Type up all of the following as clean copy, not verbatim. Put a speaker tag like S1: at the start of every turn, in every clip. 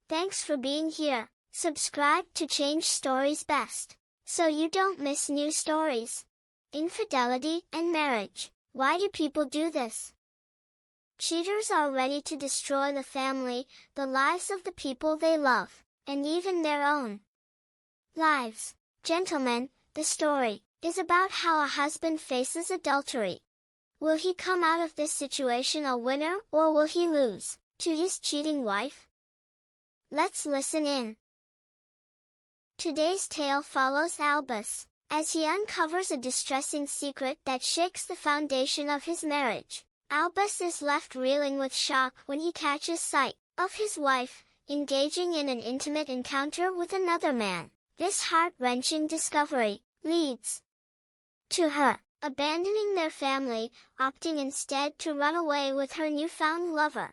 S1: Thanks for being here. Subscribe to Change Stories Best, so you don't miss new stories. Infidelity and marriage. Why do people do this? Cheaters are ready to destroy the family, the lives of the people they love, and even their own lives. Gentlemen, the story is about how a husband faces adultery. Will he come out of this situation a winner, or will he lose to his cheating wife? Let's listen in. Today's tale follows Albus, as he uncovers a distressing secret that shakes the foundation of his marriage. Albus is left reeling with shock when he catches sight of his wife engaging in an intimate encounter with another man. This heart-wrenching discovery leads to her abandoning their family, opting instead to run away with her newfound lover.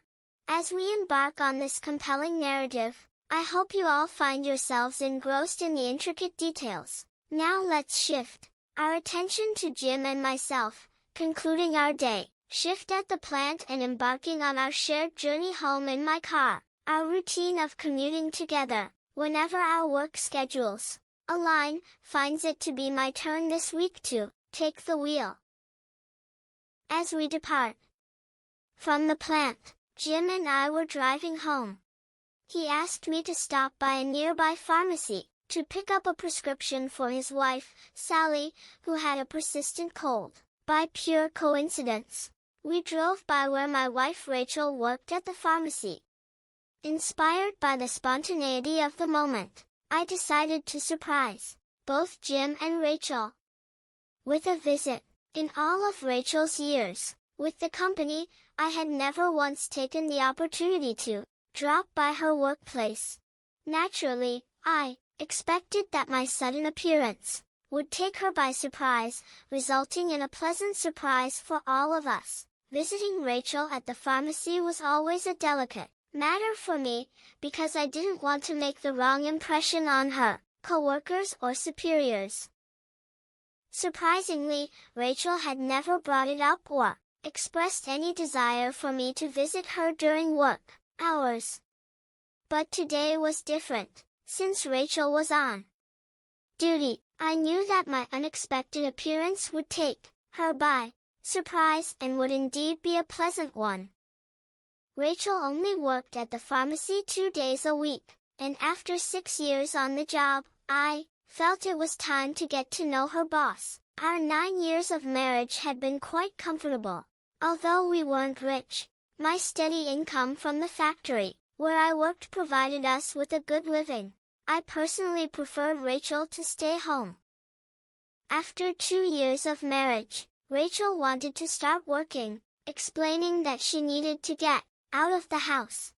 S1: As we embark on this compelling narrative, I hope you all find yourselves engrossed in the intricate details. Now let's shift our attention to Jim and myself, concluding our day shift at the plant and embarking on our shared journey home in my car. Our routine of commuting together, whenever our work schedules align, finds it to be my turn this week to take the wheel. As we depart from the plant, Jim and I were driving home. He asked me to stop by a nearby pharmacy to pick up a prescription for his wife, Sally, who had a persistent cold. By pure coincidence, we drove by where my wife Rachel worked at the pharmacy. Inspired by the spontaneity of the moment, I decided to surprise both Jim and Rachel with a visit. In all of Rachel's years with the company, I had never once taken the opportunity to drop by her workplace. Naturally, I expected that my sudden appearance would take her by surprise, resulting in a pleasant surprise for all of us. Visiting Rachel at the pharmacy was always a delicate matter for me, because I didn't want to make the wrong impression on her coworkers or superiors. Surprisingly, Rachel had never brought it up or expressed any desire for me to visit her during work hours. But today was different. Since Rachel was on duty, I knew that my unexpected appearance would take her by surprise and would indeed be a pleasant one. Rachel only worked at the pharmacy 2 days a week, and after 6 years on the job, I felt it was time to get to know her boss. Our 9 years of marriage had been quite comfortable. Although we weren't rich, my steady income from the factory where I worked provided us with a good living. I personally preferred Rachel to stay home. After 2 years of marriage, Rachel wanted to start working, explaining that she needed to get out of the house.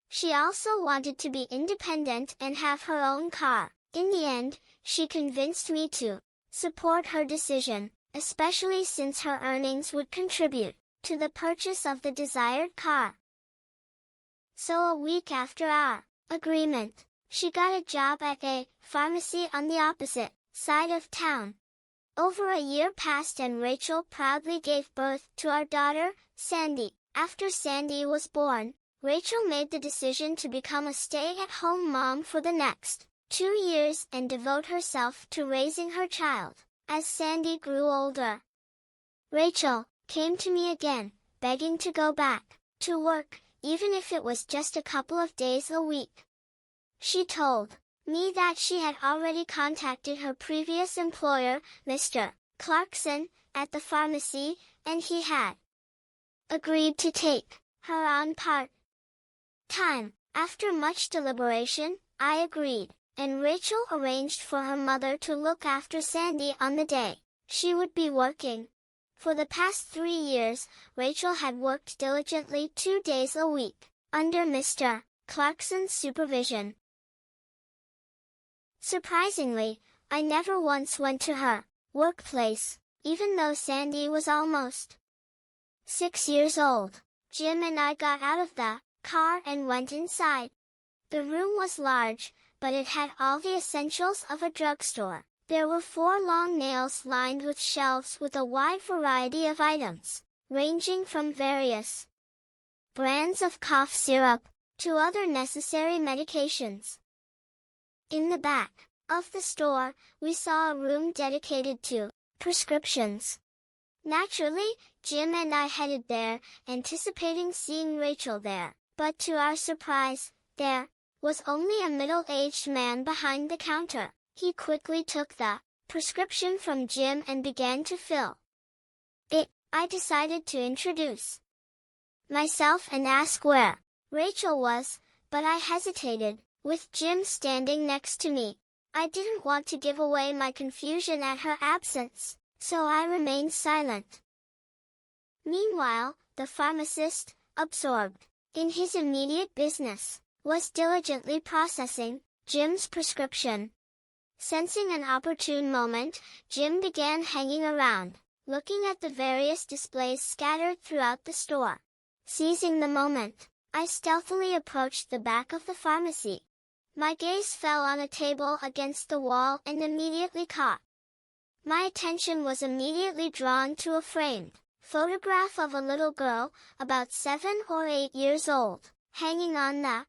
S1: She also wanted to be independent and have her own car. In the end, she convinced me to support her decision, especially since her earnings would contribute to the purchase of the desired car. So a week after our agreement, she got a job at a pharmacy on the opposite side of town. Over a year passed and Rachel proudly gave birth to our daughter, Sandy. After Sandy was born, Rachel made the decision to become a stay-at-home mom for the next 2 years and devote herself to raising her child. As Sandy grew older, Rachel came to me again, begging to go back to work, even if it was just a couple of days a week. She told me that she had already contacted her previous employer, Mr. Clarkson, at the pharmacy, and he had agreed to take her on part-time. After much deliberation, I agreed, and Rachel arranged for her mother to look after Sandy on the day she would be working. For the past 3 years, Rachel had worked diligently 2 days a week, under Mr. Clarkson's supervision. Surprisingly, I never once went to her workplace, even though Sandy was almost 6 years old. Jim and I got out of the car and went inside. The room was large, but it had all the essentials of a drugstore. There were 4 long nails lined with shelves with a wide variety of items, ranging from various brands of cough syrup, to other necessary medications. In the back of the store, we saw a room dedicated to prescriptions. Naturally, Jim and I headed there, anticipating seeing Rachel there, but to our surprise, there was only a middle-aged man behind the counter. He quickly took the prescription from Jim and began to fill it. I decided to introduce myself and ask where Rachel was, but I hesitated, with Jim standing next to me. I didn't want to give away my confusion at her absence, so I remained silent. Meanwhile, the pharmacist, absorbed in his immediate business, was diligently processing Jim's prescription. Sensing an opportune moment, Jim began hanging around, looking at the various displays scattered throughout the store. Seizing the moment, I stealthily approached the back of the pharmacy. My gaze fell on a table against the wall and immediately caught my attention was immediately drawn to a framed photograph of a little girl, about 7 or 8 years old, hanging on the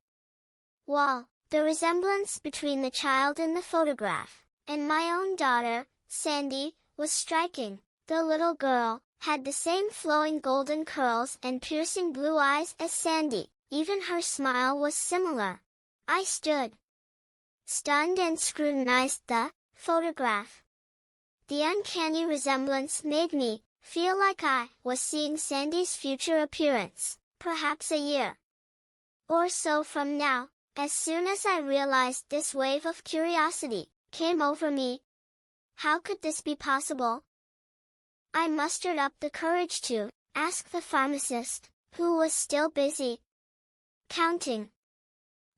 S1: wall. The resemblance between the child in the photograph and my own daughter, Sandy, was striking. The little girl had the same flowing golden curls and piercing blue eyes as Sandy. Even her smile was similar. I stood stunned and scrutinized the photograph. The uncanny resemblance made me feel like I was seeing Sandy's future appearance, perhaps a year or so from now. As soon as I realized this, wave of curiosity came over me. How could this be possible? I mustered up the courage to ask the pharmacist, who was still busy counting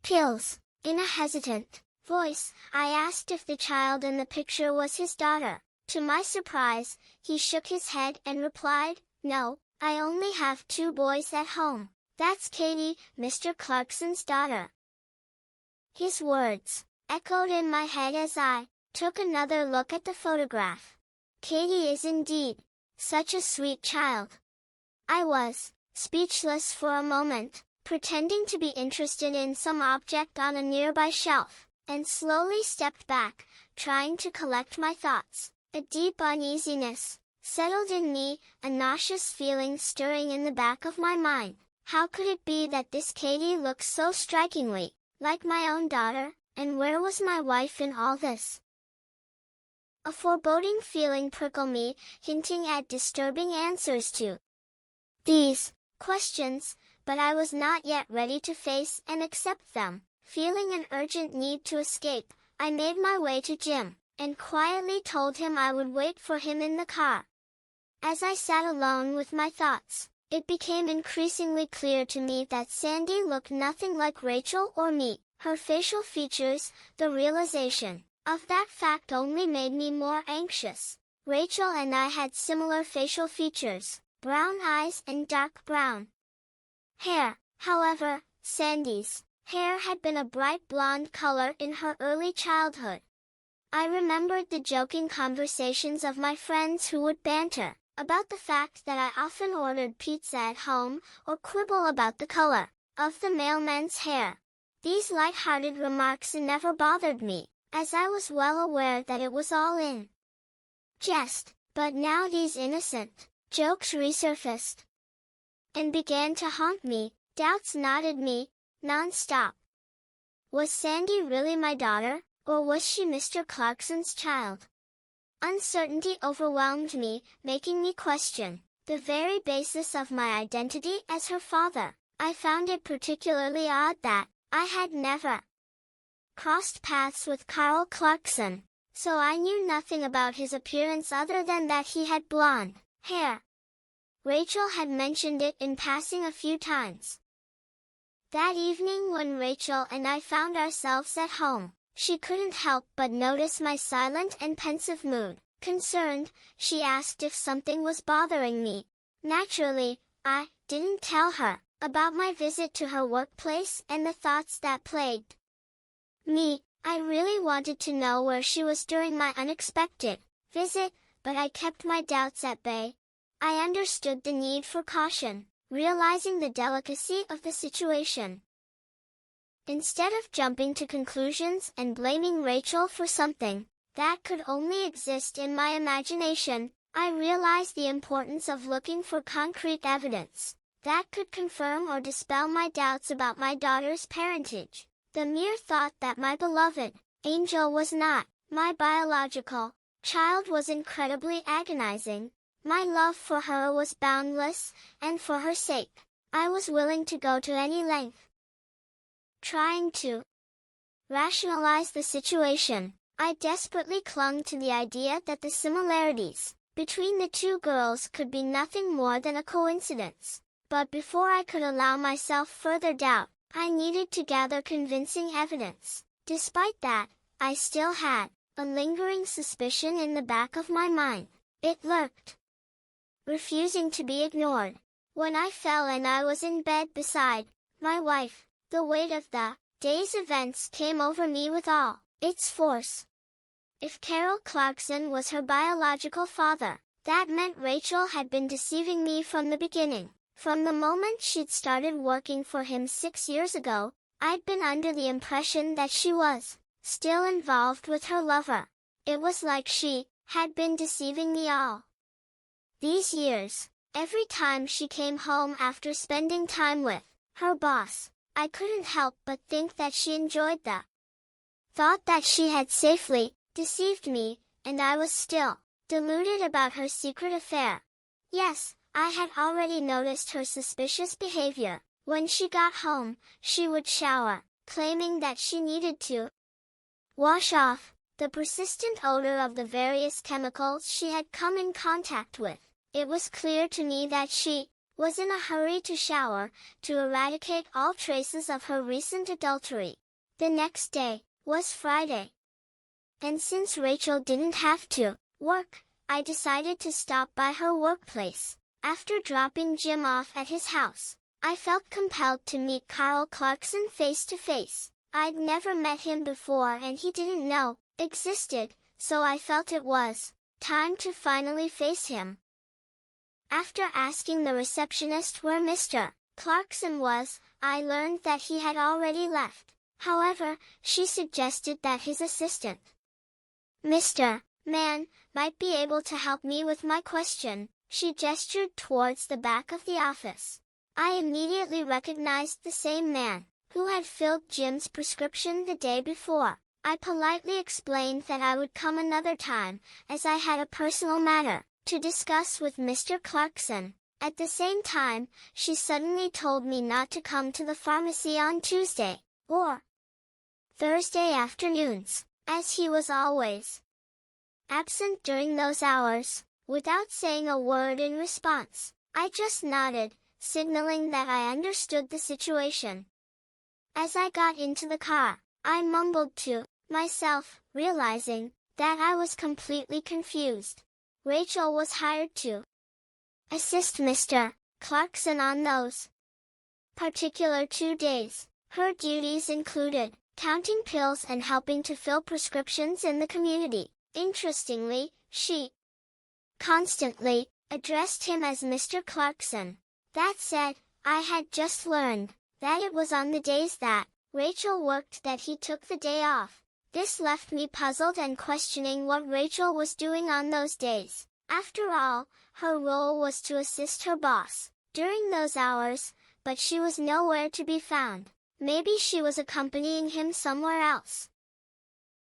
S1: pills. In a hesitant voice, I asked if the child in the picture was his daughter. To my surprise, he shook his head and replied, "No, I only have 2 boys at home. That's Katie, Mr. Clarkson's daughter." His words echoed in my head as I took another look at the photograph. Katie is indeed such a sweet child. I was speechless for a moment, pretending to be interested in some object on a nearby shelf, and slowly stepped back, trying to collect my thoughts. A deep uneasiness settled in me, a nauseous feeling stirring in the back of my mind. How could it be that this Katie looked so strikingly like my own daughter, and where was my wife in all this? A foreboding feeling prickled me, hinting at disturbing answers to these questions, but I was not yet ready to face and accept them. Feeling an urgent need to escape, I made my way to Jim, and quietly told him I would wait for him in the car. As I sat alone with my thoughts, it became increasingly clear to me that Sandy looked nothing like Rachel or me. Her facial features, the realization of that fact only made me more anxious. Rachel and I had similar facial features, brown eyes and dark brown hair. However, Sandy's hair had been a bright blonde color in her early childhood. I remembered the joking conversations of my friends who would banter about the fact that I often ordered pizza at home, or quibble about the color of the mailman's hair. These light-hearted remarks never bothered me, as I was well aware that it was all in jest. But now these innocent jokes resurfaced and began to haunt me. Doubts knotted me non-stop. Was Sandy really my daughter, or was she Mr. Clarkson's child? Uncertainty overwhelmed me, making me question the very basis of my identity as her father. I found it particularly odd that I had never crossed paths with Carl Clarkson, so I knew nothing about his appearance other than that he had blonde hair. Rachel had mentioned it in passing a few times. That evening when Rachel and I found ourselves at home, she couldn't help but notice my silent and pensive mood. Concerned, she asked if something was bothering me. Naturally, I didn't tell her about my visit to her workplace and the thoughts that plagued me. I really wanted to know where she was during my unexpected visit, but I kept my doubts at bay. I understood the need for caution, realizing the delicacy of the situation. Instead of jumping to conclusions and blaming Rachel for something that could only exist in my imagination, I realized the importance of looking for concrete evidence that could confirm or dispel my doubts about my daughter's parentage. The mere thought that my beloved Angel was not my biological child was incredibly agonizing. My love for her was boundless, and for her sake, I was willing to go to any length. Trying to rationalize the situation, I desperately clung to the idea that the similarities between the two girls could be nothing more than a coincidence. But before I could allow myself further doubt, I needed to gather convincing evidence. Despite that, I still had a lingering suspicion in the back of my mind. It lurked, refusing to be ignored. When I fell and I was in bed beside my wife, the weight of the day's events came over me with all its force. If Carol Clarkson was her biological father, that meant Rachel had been deceiving me from the beginning. From the moment she'd started working for him 6 years ago, I'd been under the impression that she was still involved with her lover. It was like she had been deceiving me all these years. Every time she came home after spending time with her boss, I couldn't help but think that she enjoyed the thought that she had safely deceived me, and I was still deluded about her secret affair. Yes, I had already noticed her suspicious behavior. When she got home, she would shower, claiming that she needed to wash off the persistent odor of the various chemicals she had come in contact with. It was clear to me that she was in a hurry to shower, to eradicate all traces of her recent adultery. The next day was Friday, and since Rachel didn't have to work, I decided to stop by her workplace. After dropping Jim off at his house, I felt compelled to meet Carl Clarkson face to face. I'd never met him before and he didn't know existed, so I felt it was time to finally face him. After asking the receptionist where Mr. Clarkson was, I learned that he had already left. However, she suggested that his assistant, Mr. Mann, might be able to help me with my question. She gestured towards the back of the office. I immediately recognized the same man who had filled Jim's prescription the day before. I politely explained that I would come another time, as I had a personal matter to discuss with Mr. Clarkson. At the same time, she suddenly told me not to come to the pharmacy on Tuesday or Thursday afternoons, as he was always absent during those hours. Without saying a word in response, I just nodded, signaling that I understood the situation. As I got into the car, I mumbled to myself, realizing that I was completely confused. Rachel was hired to assist Mr. Clarkson on those particular 2 days. Her duties included counting pills and helping to fill prescriptions in the community. Interestingly, she constantly addressed him as Mr. Clarkson. That said, I had just learned that it was on the days that Rachel worked that he took the day off. This left me puzzled and questioning what Rachel was doing on those days. After all, her role was to assist her boss during those hours, but she was nowhere to be found. Maybe she was accompanying him somewhere else.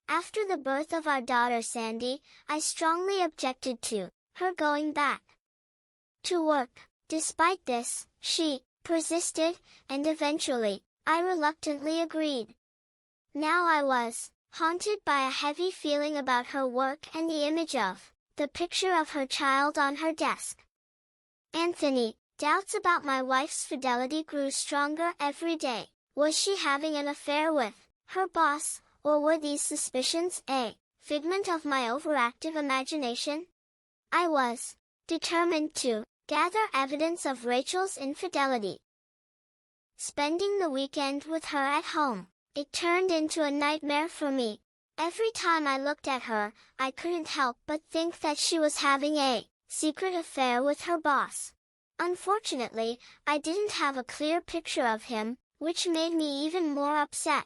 S1: After the birth of our daughter Sandy, I strongly objected to her going back to work. Despite this, she persisted, and eventually, I reluctantly agreed. Now I was haunted by a heavy feeling about her work and the image of the picture of her child on her desk. Anthony, doubts about my wife's fidelity grew stronger every day. Was she having an affair with her boss, or were these suspicions a figment of my overactive imagination? I was determined to gather evidence of Rachel's infidelity. Spending the weekend with her at home, it turned into a nightmare for me. Every time I looked at her, I couldn't help but think that she was having a secret affair with her boss. Unfortunately, I didn't have a clear picture of him, which made me even more upset.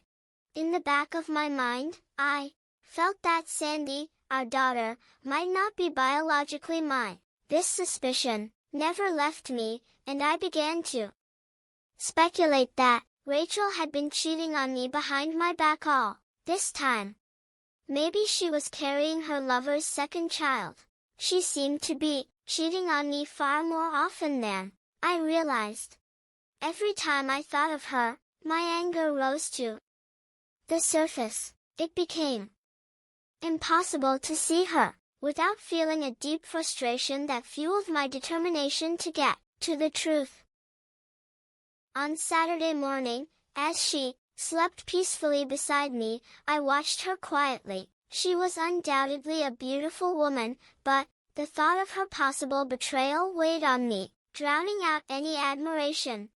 S1: In the back of my mind, I felt that Sandy, our daughter, might not be biologically mine. This suspicion never left me, and I began to speculate that Rachel had been cheating on me behind my back all this time. Maybe she was carrying her lover's second child. She seemed to be cheating on me far more often than I realized. Every time I thought of her, my anger rose to the surface. It became impossible to see her without feeling a deep frustration that fueled my determination to get to the truth. On Saturday morning, as she slept peacefully beside me, I watched her quietly. She was undoubtedly a beautiful woman, but the thought of her possible betrayal weighed on me, drowning out any admiration.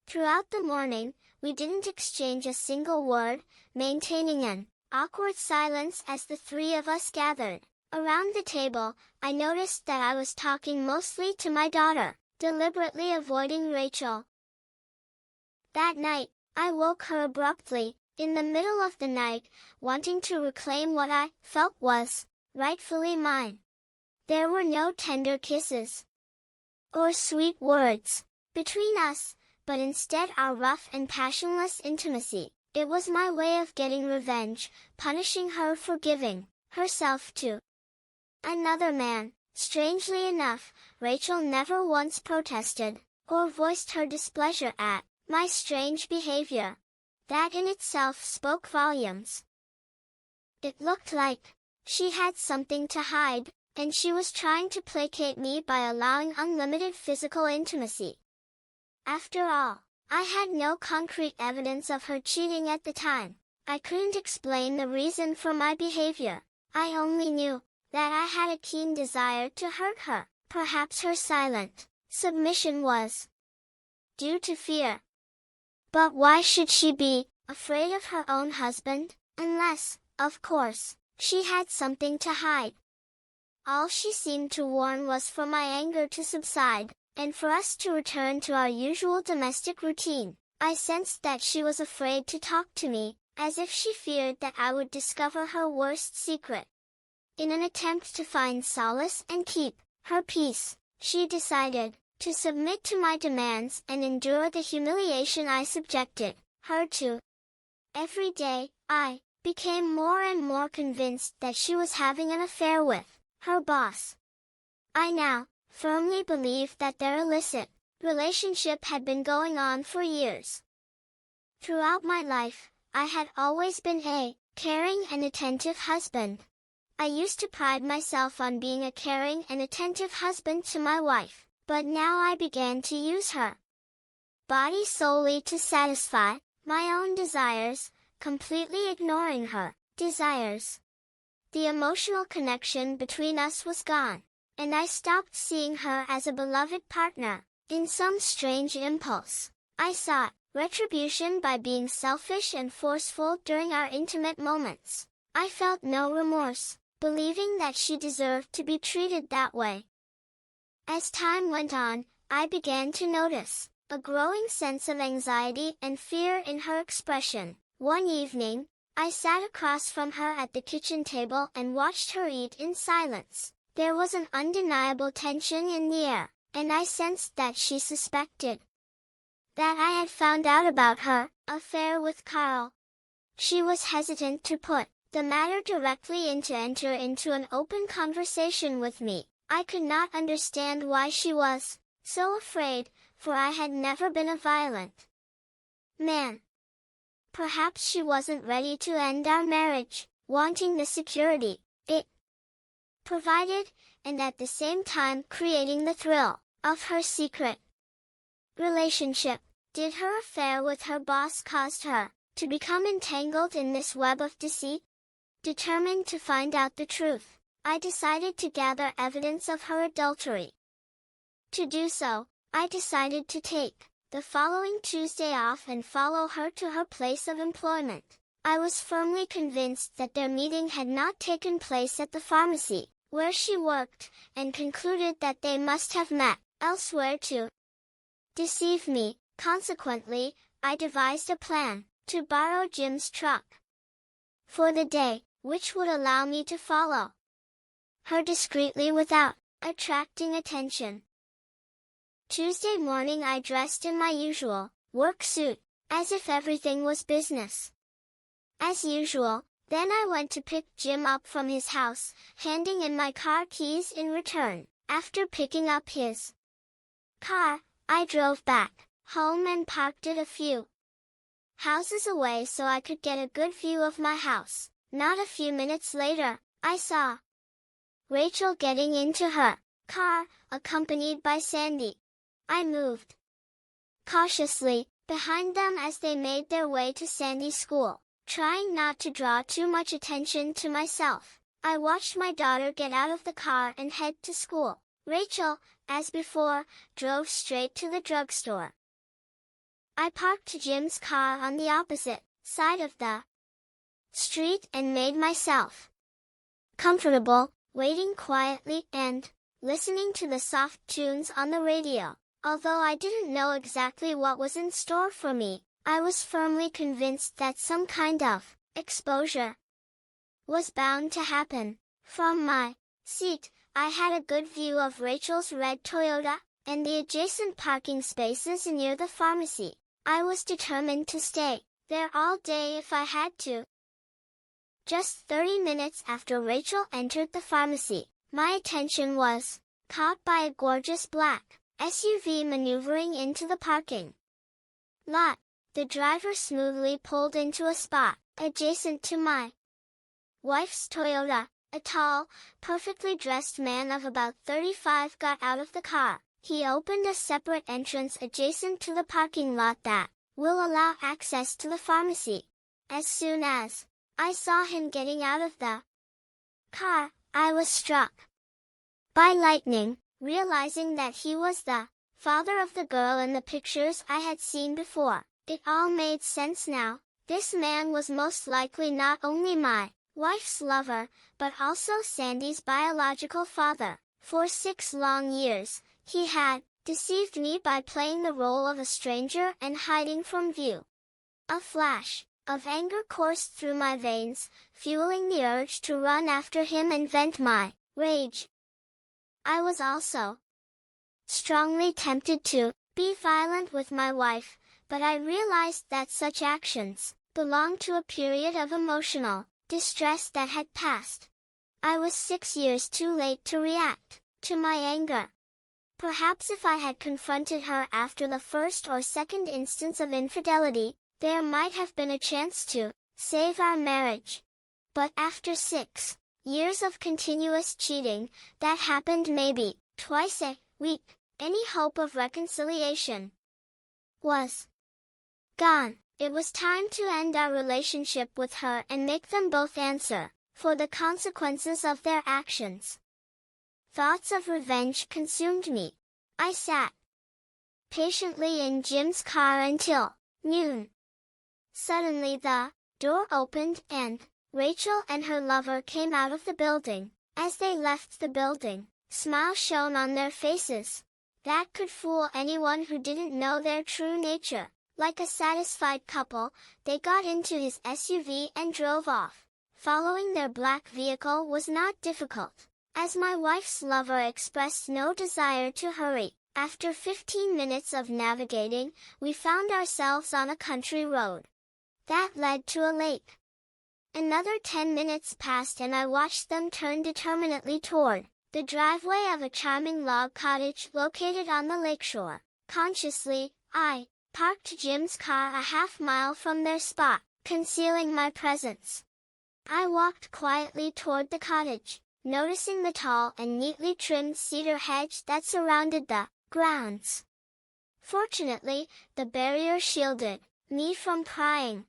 S1: Throughout the morning, we didn't exchange a single word, maintaining an awkward silence as the three of us gathered around the table. I noticed that I was talking mostly to my daughter, deliberately avoiding Rachel. That night, I woke her abruptly, in the middle of the night, wanting to reclaim what I felt was rightfully mine. There were no tender kisses or sweet words between us, but instead our rough and passionless intimacy. It was my way of getting revenge, punishing her for giving herself to another man. Strangely enough, Rachel never once protested or voiced her displeasure at my strange behavior. That in itself spoke volumes. It looked like she had something to hide, and she was trying to placate me by allowing unlimited physical intimacy. After all, I had no concrete evidence of her cheating at the time. I couldn't explain the reason for my behavior. I only knew that I had a keen desire to hurt her. Perhaps her silent submission was due to fear. But why should she be afraid of her own husband, unless, of course, she had something to hide? All she seemed to want was for my anger to subside, and for us to return to our usual domestic routine. I sensed that she was afraid to talk to me, as if she feared that I would discover her worst secret. In an attempt to find solace and keep her peace, she decided to submit to my demands and endure the humiliation I subjected her to. Every day, I became more and more convinced that she was having an affair with her boss. I now firmly believed that their illicit relationship had been going on for years. Throughout my life, I had always been a caring and attentive husband. I used to pride myself on being a caring and attentive husband to my wife. But now I began to use her body solely to satisfy my own desires, completely ignoring her desires. The emotional connection between us was gone, and I stopped seeing her as a beloved partner. In some strange impulse, I sought retribution by being selfish and forceful during our intimate moments. I felt no remorse, believing that she deserved to be treated that way. As time went on, I began to notice a growing sense of anxiety and fear in her expression. One evening, I sat across from her at the kitchen table and watched her eat in silence. There was an undeniable tension in the air, and I sensed that she suspected that I had found out about her affair with Carl. She was hesitant to put the matter directly and to enter into an open conversation with me. I could not understand why she was so afraid, for I had never been a violent man. Perhaps she wasn't ready to end our marriage, wanting the security it provided, and at the same time creating the thrill of her secret relationship. Did her affair with her boss cause her to become entangled in this web of deceit? Determined to find out the truth, I decided to gather evidence of her adultery. To do so, I decided to take the following Tuesday off and follow her to her place of employment. I was firmly convinced that their meeting had not taken place at the pharmacy, where she worked, and concluded that they must have met elsewhere to deceive me. Consequently, I devised a plan to borrow Jim's truck for the day, which would allow me to follow her discreetly without attracting attention. Tuesday morning I dressed in my usual work suit, as if everything was business as usual. Then I went to pick Jim up from his house, handing in my car keys in return. After picking up his car, I drove back home and parked it a few houses away so I could get a good view of my house. Not a few minutes later, I saw Rachel getting into her car, accompanied by Sandy. I moved cautiously behind them as they made their way to Sandy's school, trying not to draw too much attention to myself. I watched my daughter get out of the car and head to school. Rachel, as before, drove straight to the drugstore. I parked Jim's car on the opposite side of the street and made myself comfortable, waiting quietly and listening to the soft tunes on the radio. Although I didn't know exactly what was in store for me, I was firmly convinced that some kind of exposure was bound to happen. From my seat, I had a good view of Rachel's red Toyota and the adjacent parking spaces near the pharmacy. I was determined to stay there all day if I had to. Just 30 minutes after Rachel entered the pharmacy, my attention was caught by a gorgeous black SUV maneuvering into the parking lot. The driver smoothly pulled into a spot adjacent to my wife's Toyota. A tall, perfectly dressed man of about 35 got out of the car. He opened a separate entrance adjacent to the parking lot that will allow access to the pharmacy. As soon as I saw him getting out of the car, I was struck by lightning, realizing that he was the father of the girl in the pictures I had seen before. It all made sense now. This man was most likely not only my wife's lover, but also Sandy's biological father. For 6 long years, he had deceived me by playing the role of a stranger and hiding from view. A flash of anger coursed through my veins, fueling the urge to run after him and vent my rage. I was also strongly tempted to be violent with my wife, but I realized that such actions belonged to a period of emotional distress that had passed. I was 6 years too late to react to my anger. Perhaps if I had confronted her after the first or second instance of infidelity, there might have been a chance to save our marriage. But after 6 years of continuous cheating, that happened maybe twice a week, any hope of reconciliation was gone. It was time to end our relationship with her and make them both answer for the consequences of their actions. Thoughts of revenge consumed me. I sat patiently in Jim's car until noon. Suddenly the door opened and Rachel and her lover came out of the building. As they left the building, smiles shone on their faces. That could fool anyone who didn't know their true nature. Like a satisfied couple, they got into his SUV and drove off. Following their black vehicle was not difficult, as my wife's lover expressed no desire to hurry. After 15 minutes of navigating, we found ourselves on a country road that led to a lake. Another 10 minutes passed and I watched them turn determinedly toward the driveway of a charming log cottage located on the lakeshore. Consciously, I parked Jim's car a half-mile from their spot, concealing my presence. I walked quietly toward the cottage, noticing the tall and neatly trimmed cedar hedge that surrounded the grounds. Fortunately, the barrier shielded me from prying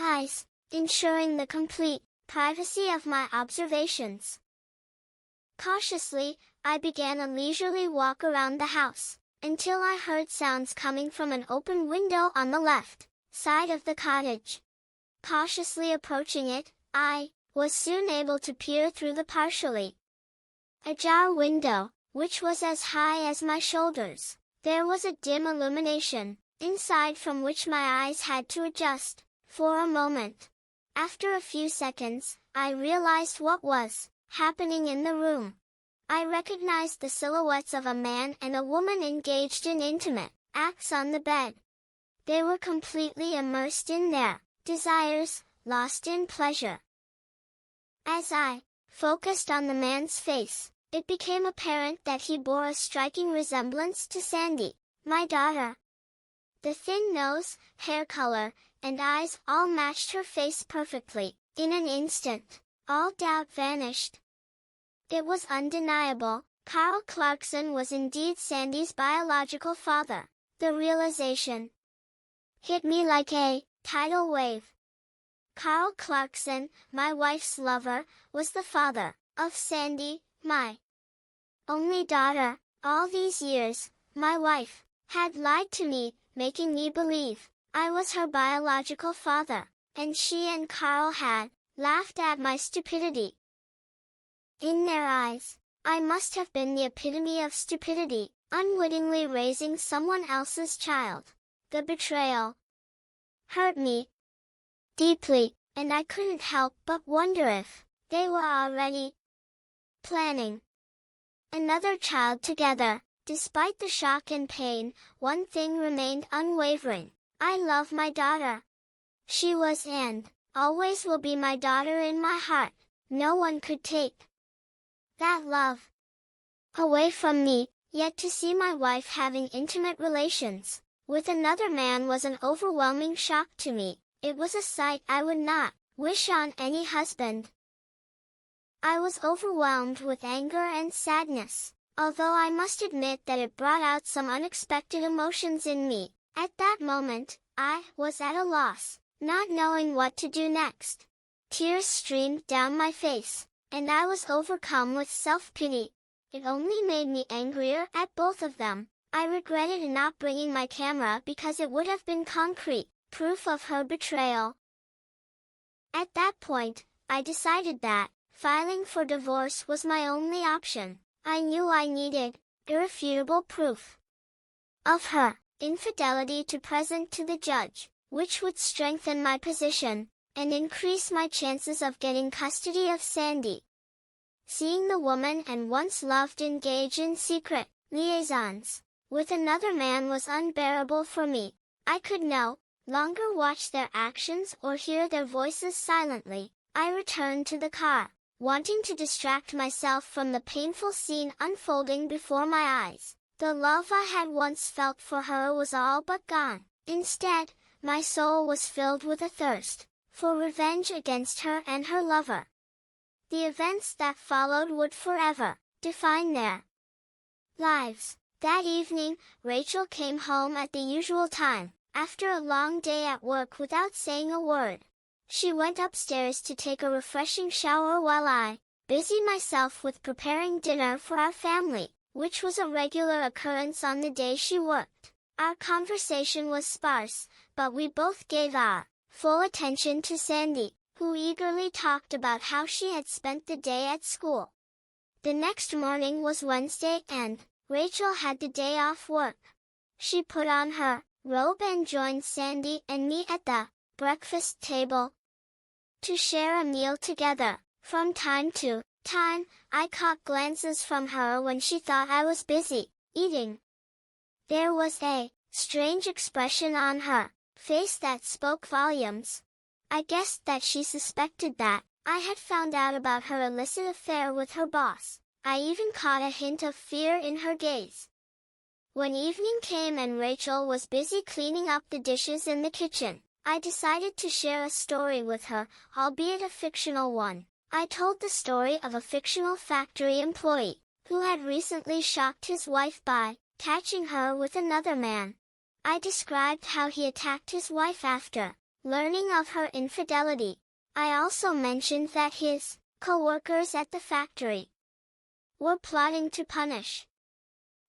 S1: eyes, ensuring the complete privacy of my observations. Cautiously, I began a leisurely walk around the house, until I heard sounds coming from an open window on the left side of the cottage. Cautiously approaching it, I was soon able to peer through the partially ajar window, which was as high as my shoulders. There was a dim illumination, inside from which my eyes had to adjust, for a moment. After a few seconds, I realized what was happening in the room. I recognized the silhouettes of a man and a woman engaged in intimate acts on the bed. They were completely immersed in their desires, lost in pleasure. As I focused on the man's face, it became apparent that he bore a striking resemblance to Sandy, my daughter. The thin nose, hair color, and eyes all matched her face perfectly. In an instant, all doubt vanished. It was undeniable, Carl Clarkson was indeed Sandy's biological father. The realization hit me like a tidal wave. Carl Clarkson, my wife's lover, was the father of Sandy, my only daughter. All these years, my wife had lied to me, making me believe I was her biological father, and she and Carl had laughed at my stupidity. In their eyes, I must have been the epitome of stupidity, unwittingly raising someone else's child. The betrayal hurt me deeply, and I couldn't help but wonder if they were already planning another child together. Despite the shock and pain, one thing remained unwavering. I love my daughter. She was and always will be my daughter in my heart. No one could take that love away from me, yet to see my wife having intimate relations with another man was an overwhelming shock to me. It was a sight I would not wish on any husband. I was overwhelmed with anger and sadness, although I must admit that it brought out some unexpected emotions in me. At that moment, I was at a loss, not knowing what to do next. Tears streamed down my face, and I was overcome with self-pity. It only made me angrier at both of them. I regretted not bringing my camera because it would have been concrete proof of her betrayal. At that point, I decided that filing for divorce was my only option. I knew I needed irrefutable proof of her infidelity to present to the judge, which would strengthen my position and increase my chances of getting custody of Sandy. Seeing the woman I once loved engage in secret liaisons with another man was unbearable for me. I could no longer watch their actions or hear their voices silently. I returned to the car, wanting to distract myself from the painful scene unfolding before my eyes. The love I had once felt for her was all but gone. Instead, my soul was filled with a thirst for revenge against her and her lover. The events that followed would forever define their lives. That evening, Rachel came home at the usual time, after a long day at work without saying a word. She went upstairs to take a refreshing shower while I busied myself with preparing dinner for our family, which was a regular occurrence on the day she worked. Our conversation was sparse, but we both gave our full attention to Sandy, who eagerly talked about how she had spent the day at school. The next morning was Wednesday and Rachel had the day off work. She put on her robe and joined Sandy and me at the breakfast table to share a meal together. From time to time, I caught glances from her when she thought I was busy eating. There was a strange expression on her face that spoke volumes. I guessed that she suspected that I had found out about her illicit affair with her boss. I even caught a hint of fear in her gaze. When evening came and Rachel was busy cleaning up the dishes in the kitchen, I decided to share a story with her, albeit a fictional one. I told the story of a fictional factory employee who had recently shocked his wife by catching her with another man. I described how he attacked his wife after learning of her infidelity. I also mentioned that his co-workers at the factory were plotting to punish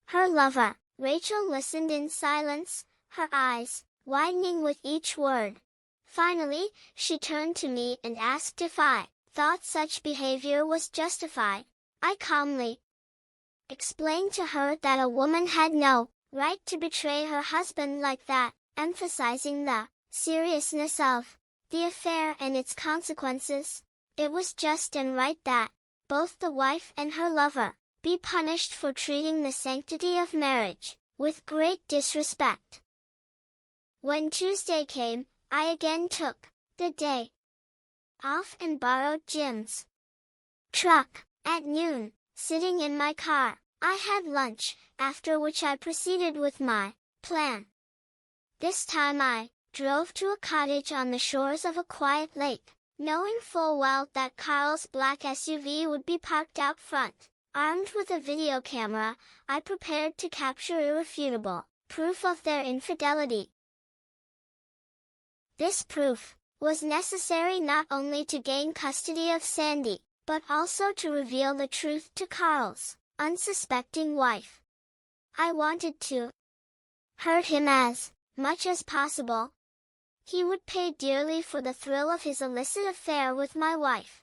S1: her lover. Rachel listened in silence, her eyes widening with each word. Finally, she turned to me and asked if I thought such behavior was justified. I calmly explained to her that a woman had no right to betray her husband like that. emphasizing the seriousness of the affair and its consequences. It was just and right that both the wife and her lover be punished for treating the sanctity of marriage with great disrespect. When Tuesday came, I again took the day off and borrowed Jim's truck. At noon, sitting in my car, I had lunch, after which I proceeded with my plan. This time I drove to a cottage on the shores of a quiet lake, knowing full well that Carl's black SUV would be parked out front. Armed with a video camera, I prepared to capture irrefutable proof of their infidelity. This proof was necessary not only to gain custody of Sandy, but also to reveal the truth to Carl's unsuspecting wife. I wanted to hurt him as much as possible. He would pay dearly for the thrill of his illicit affair with my wife.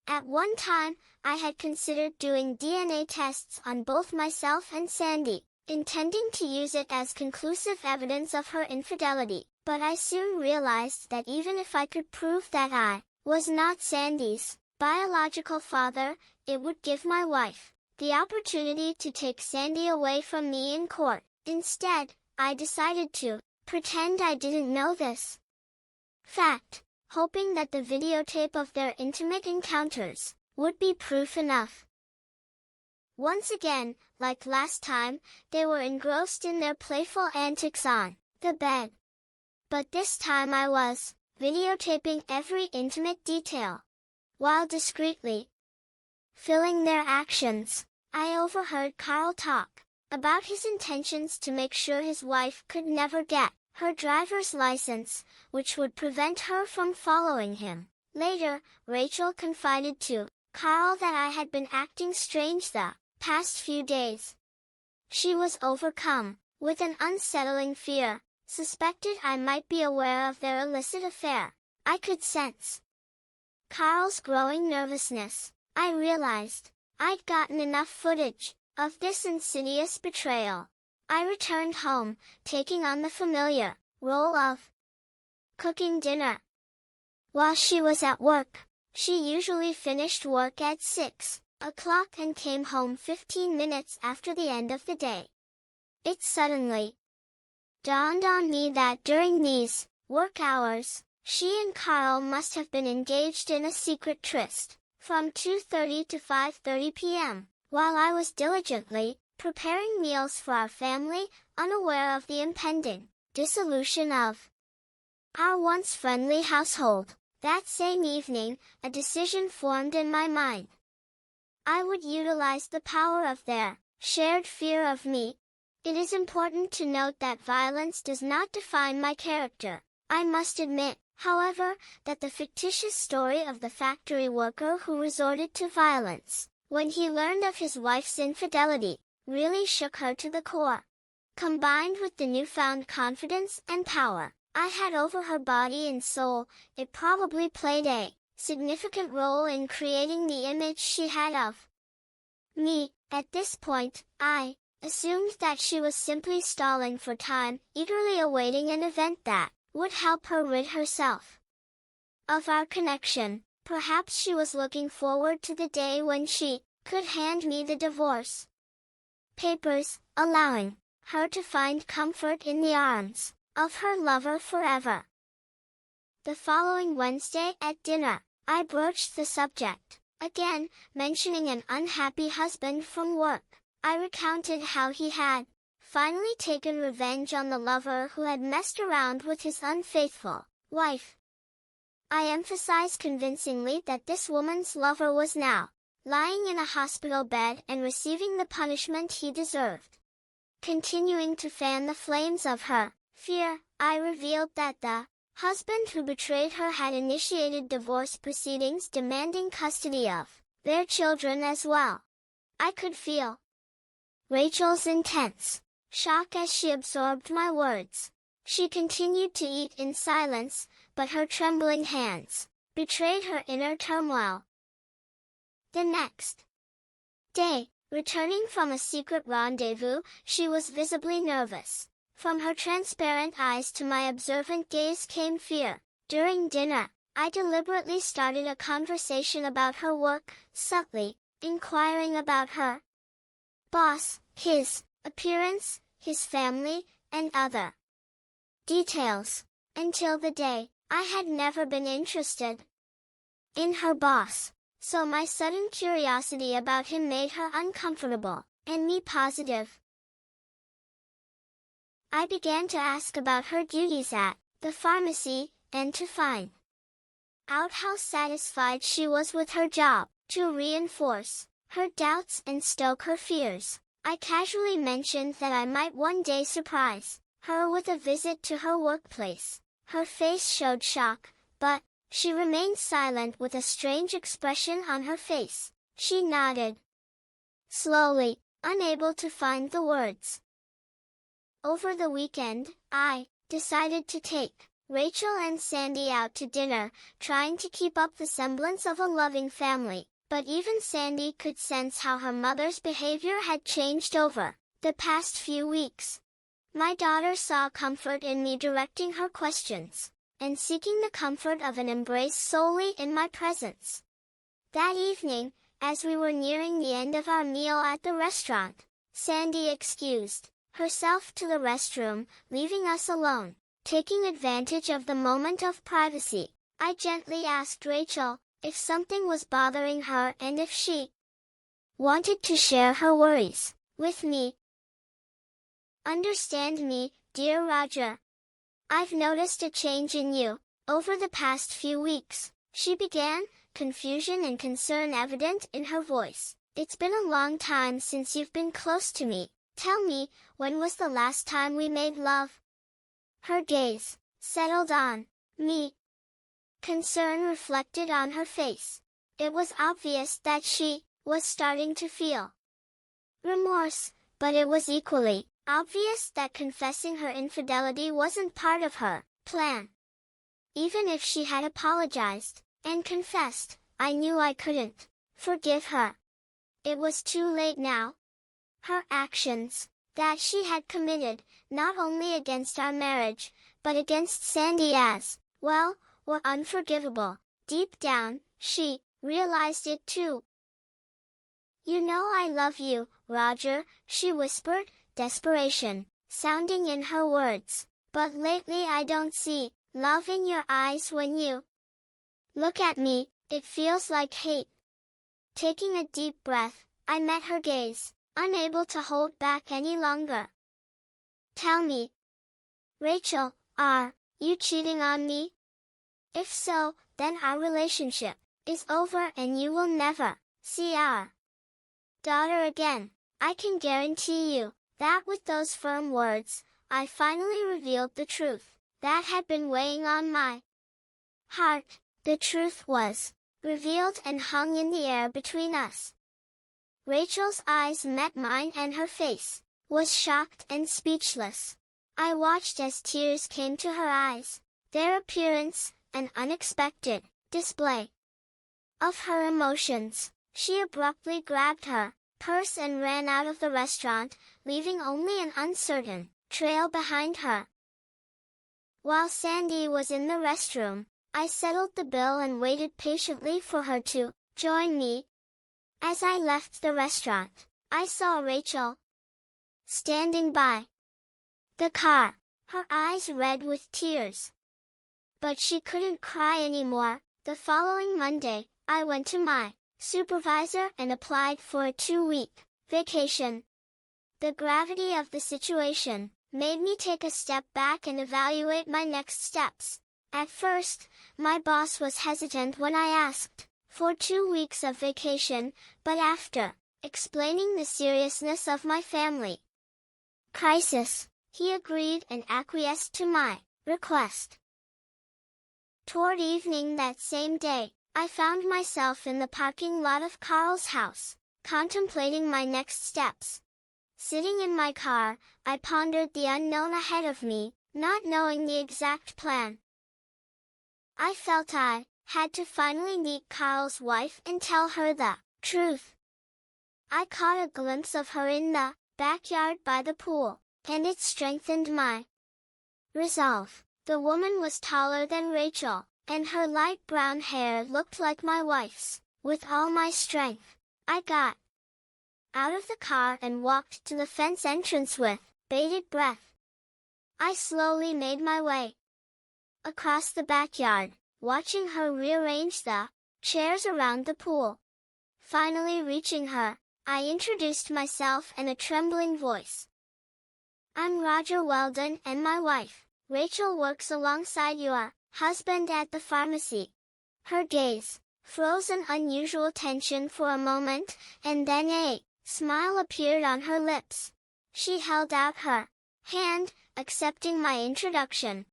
S1: At one time, I had considered doing DNA tests on both myself and Sandy, intending to use it as conclusive evidence of her infidelity, but I soon realized that even if I could prove that I was not Sandy's biological father, it would give my wife the opportunity to take Sandy away from me in court. Instead, I decided to pretend I didn't know this fact, hoping that the videotape of their intimate encounters would be proof enough. Once again, like last time, they were engrossed in their playful antics on the bed. But this time I was videotaping every intimate detail. While discreetly filming their actions, I overheard Carl talk about his intentions to make sure his wife could never get her driver's license, which would prevent her from following him. Later, Rachel confided to Carl that I had been acting strange the past few days. She was overcome with an unsettling fear, suspected I might be aware of their illicit affair. I could sense Carl's growing nervousness. I realized I'd gotten enough footage of this insidious betrayal. I returned home, taking on the familiar role of cooking dinner. While she was at work, she usually finished work at 6 o'clock and came home 15 minutes after the end of the day. It suddenly dawned on me that during these work hours, she and Carl must have been engaged in a secret tryst, from 2:30 to 5:30 p.m., while I was diligently preparing meals for our family, unaware of the impending dissolution of our once friendly household. That same evening, a decision formed in my mind. I would utilize the power of their shared fear of me. It is important to note that violence does not define my character. I must admit, however, that the fictitious story of the factory worker who resorted to violence when he learned of his wife's infidelity really shook her to the core. Combined with the newfound confidence and power I had over her body and soul, it probably played a significant role in creating the image she had of me. At this point, I assumed that she was simply stalling for time, eagerly awaiting an event that would help her rid herself of our connection. Perhaps she was looking forward to the day when she could hand me the divorce papers, allowing her to find comfort in the arms of her lover forever. The following Wednesday at dinner, I broached the subject, again, mentioning an unhappy husband from work. I recounted how he had finally taken revenge on the lover who had messed around with his unfaithful wife. I emphasized convincingly that this woman's lover was now lying in a hospital bed and receiving the punishment he deserved. Continuing to fan the flames of her fear, I revealed that the husband who betrayed her had initiated divorce proceedings demanding custody of their children as well. I could feel Rachel's intense shock as she absorbed my words. She continued to eat in silence, but her trembling hands betrayed her inner turmoil. The next day, returning from a secret rendezvous, she was visibly nervous. From her transparent eyes to my observant gaze came fear. During dinner, I deliberately started a conversation about her work, subtly, inquiring about her boss, his appearance, his family, and other details. Until the day, I had never been interested in her boss, so my sudden curiosity about him made her uncomfortable, and me positive. I began to ask about her duties at the pharmacy, and to find out how satisfied she was with her job. To reinforce her doubts and stoke her fears, I casually mentioned that I might one day surprise her with a visit to her workplace. Her face showed shock, but she remained silent with a strange expression on her face. She nodded slowly, unable to find the words. Over the weekend, I decided to take Rachel and Sandy out to dinner, trying to keep up the semblance of a loving family. But even Sandy could sense how her mother's behavior had changed over the past few weeks. My daughter saw comfort in me directing her questions, and seeking the comfort of an embrace solely in my presence. That evening, as we were nearing the end of our meal at the restaurant, Sandy excused herself to the restroom, leaving us alone. Taking advantage of the moment of privacy, I gently asked Rachel if something was bothering her and if she wanted to share her worries with me. Understand me, dear Roger. I've noticed a change in you over the past few weeks, she began, confusion and concern evident in her voice. It's been a long time since you've been close to me. Tell me, when was the last time we made love? Her gaze settled on me. Concern reflected on her face. It was obvious that she was starting to feel remorse, but it was equally obvious that confessing her infidelity wasn't part of her plan. Even if she had apologized and confessed, I knew I couldn't forgive her. It was too late now. Her actions, that she had committed, not only against our marriage, but against Sandy as well, were unforgivable. Deep down, she realized it too. You know I love you, Roger, she whispered, desperation sounding in her words. But lately I don't see love in your eyes when you look at me. It feels like hate. Taking a deep breath, I met her gaze, unable to hold back any longer. Tell me, Rachel, are you cheating on me? If so, then our relationship is over and you will never see our daughter again. I can guarantee you that with those firm words, I finally revealed the truth that had been weighing on my heart. The truth was revealed and hung in the air between us. Rachel's eyes met mine and her face was shocked and speechless. I watched as tears came to her eyes, their appearance an unexpected display of her emotions. She abruptly grabbed her purse and ran out of the restaurant, leaving only an uncertain trail behind her. While Sandy was in the restroom, I settled the bill and waited patiently for her to join me. As I left the restaurant, I saw Rachel standing by the car, her eyes red with tears. But she couldn't cry anymore. The following Monday, I went to my supervisor and applied for a 2-week vacation. The gravity of the situation made me take a step back and evaluate my next steps. At first, my boss was hesitant when I asked for 2 weeks of vacation, but after explaining the seriousness of my family crisis, he agreed and acquiesced to my request. Toward evening that same day, I found myself in the parking lot of Carl's house, contemplating my next steps. Sitting in my car, I pondered the unknown ahead of me, not knowing the exact plan. I felt I had to finally meet Carl's wife and tell her the truth. I caught a glimpse of her in the backyard by the pool, and it strengthened my resolve. The woman was taller than Rachel, and her light brown hair looked like my wife's. With all my strength, I got out of the car and walked to the fence entrance with bated breath. I slowly made my way across the backyard, watching her rearrange the chairs around the pool. Finally reaching her, I introduced myself in a trembling voice. I'm Roger Weldon, and my wife, Rachel, works alongside your husband at the pharmacy. Her gaze froze in unusual tension for a moment, and then a smile appeared on her lips. She held out her hand, accepting my introduction.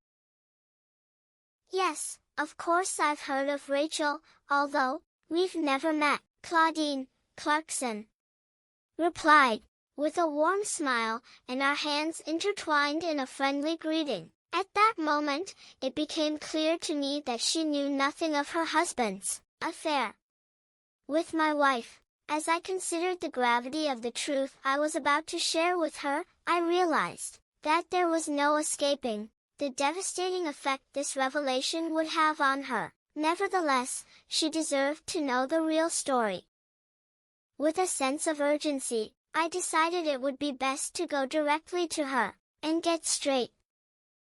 S1: Yes, of course I've heard of Rachel, although we've never met. Claudine Clarkson replied, with a warm smile, and our hands intertwined in a friendly greeting. At that moment, it became clear to me that she knew nothing of her husband's affair with my wife. As I considered the gravity of the truth I was about to share with her, I realized that there was no escaping the devastating effect this revelation would have on her. Nevertheless, she deserved to know the real story. With a sense of urgency, I decided it would be best to go directly to her and get straight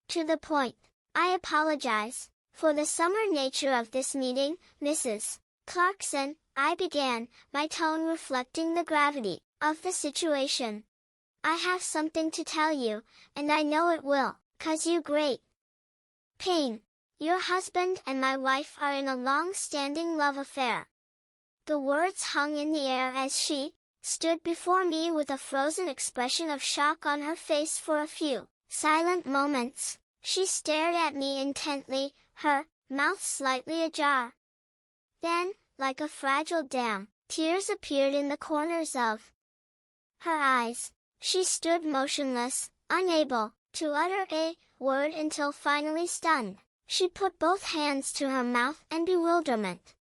S1: to the point. I apologize for the summer nature of this meeting, Mrs. Clarkson, I began, my tone reflecting the gravity of the situation. I have something to tell you, and I know it will cause you great pain. Your husband and my wife are in a long-standing love affair. The words hung in the air as she stood before me with a frozen expression of shock on her face for a few silent moments. She stared at me intently, her mouth slightly ajar. Then, like a fragile dam, tears appeared in the corners of her eyes. She stood motionless, unable to utter a word until finally stunned. She put both hands to her mouth in bewilderment.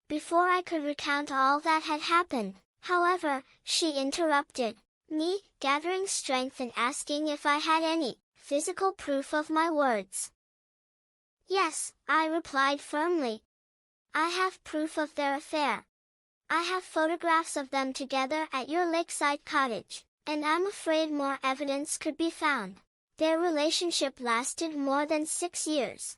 S1: Before I could recount all that had happened, however, she interrupted me, gathering strength and asking if I had any physical proof of my words. Yes, I replied firmly. I have proof of their affair. I have photographs of them together at your lakeside cottage, and I'm afraid more evidence could be found. Their relationship lasted more than 6 years.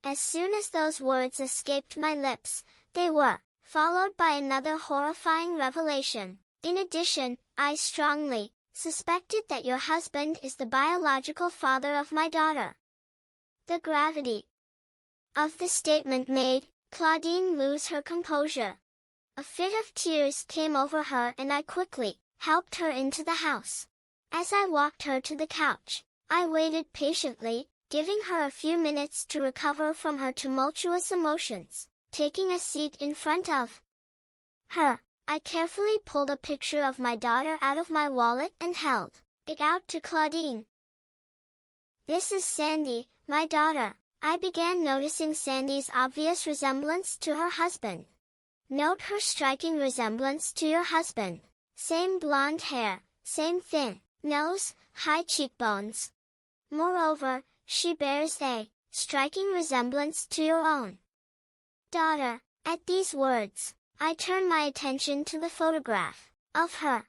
S1: As soon as those words escaped my lips, they were followed by another horrifying revelation. In addition, I strongly suspected that your husband is the biological father of my daughter. The gravity of the statement made Claudine lose her composure. A fit of tears came over her, and I quickly helped her into the house. As I walked her to the couch, I waited patiently, giving her a few minutes to recover from her tumultuous emotions. Taking a seat in front of her, I carefully pulled a picture of my daughter out of my wallet and held it out to Claudine. This is Sandy, my daughter. I began noticing Sandy's obvious resemblance to her husband. Note her striking resemblance to your husband. Same blonde hair, same thin nose, high cheekbones. Moreover, she bears a striking resemblance to your own daughter. At these words, I turned my attention to the photograph of her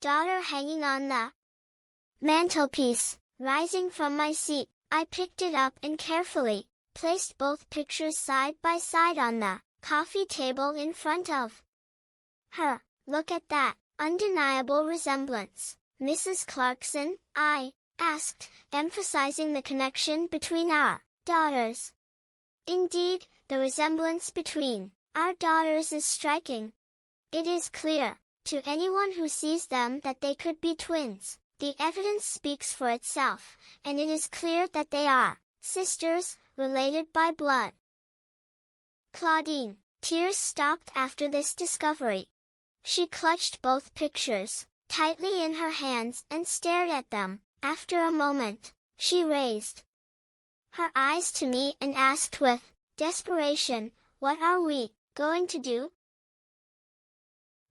S1: daughter hanging on the mantelpiece. Rising from my seat, I picked it up and carefully placed both pictures side by side on the coffee table in front of her. Look at that undeniable resemblance, Mrs. Clarkson, I asked, emphasizing the connection between our daughters. Indeed, the resemblance between our daughters is striking. It is clear to anyone who sees them that they could be twins. The evidence speaks for itself, and it is clear that they are sisters, related by blood. Claudine, tears stopped after this discovery. She clutched both pictures tightly in her hands and stared at them. After a moment, she raised her eyes to me and asked with desperation, "What are we going to do?"